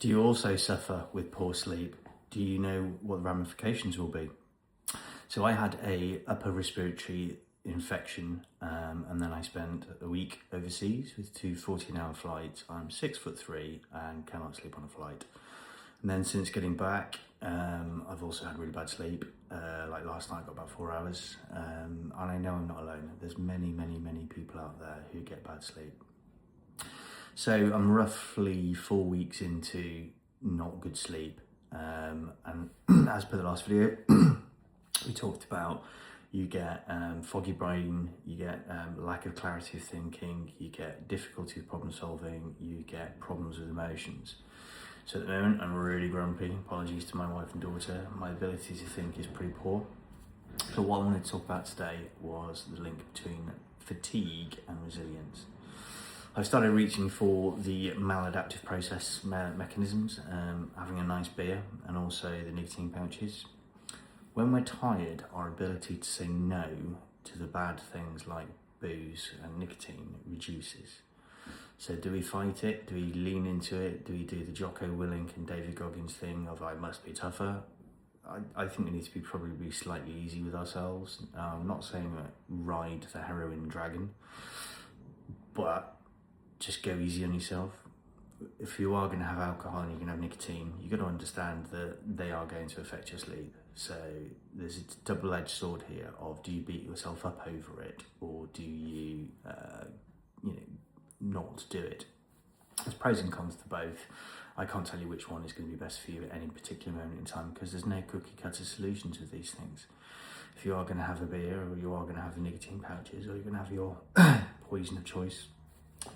Do you also suffer with poor sleep? Do you know what the ramifications will be? So I had a upper respiratory infection, and then I spent a week overseas with two 14-hour flights. I'm 6'3" and cannot sleep on a flight. And then since getting back, I've also had really bad sleep. Like last night I got about 4 hours, and I know I'm not alone. There's many people out there who get bad sleep. So I'm roughly 4 weeks into not good sleep, and as per the last video, we talked about you get foggy brain, you get lack of clarity of thinking, you get difficulty with problem solving, you get problems with emotions. So at the moment I'm really grumpy, apologies to my wife and daughter, my ability to think is pretty poor. So what I wanted to talk about today was the link between fatigue and resilience. I've started reaching for the maladaptive process mechanisms, having a nice beer and also the nicotine pouches. When we're tired, our ability to say no to the bad things like booze and nicotine reduces. So do we fight it? Do we lean into it? Do we do the Jocko Willink and David Goggins thing of I must be tougher? I think we need to probably be slightly easy with ourselves. I'm not saying that ride the heroin dragon, but just go easy on yourself. If you are going to have alcohol and you're going to have nicotine, you've got to understand that they are going to affect your sleep. So there's a double-edged sword here of do you beat yourself up over it, or do you, not do it? There's pros and cons to both. I can't tell you which one is going to be best for you at any particular moment in time because there's no cookie-cutter solutions with these things. If you are going to have a beer, or you are going to have the nicotine pouches, or you're going to have your poison of choice,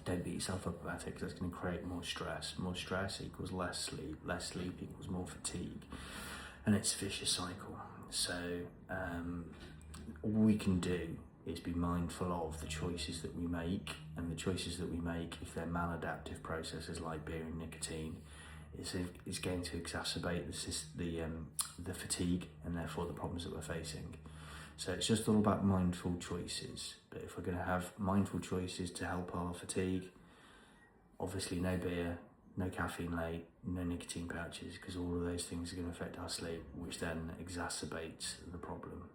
don't beat yourself up about it because that's going to create more stress. More stress equals less sleep equals more fatigue, and it's a vicious cycle. So all we can do is be mindful of the choices that we make, and the choices that we make, if they're maladaptive processes like beer and nicotine, is going to exacerbate the fatigue and therefore the problems that we're facing. So it's just all about mindful choices. But if we're going to have mindful choices to help our fatigue, obviously no beer, no caffeine late, no nicotine pouches, because all of those things are going to affect our sleep, which then exacerbates the problem.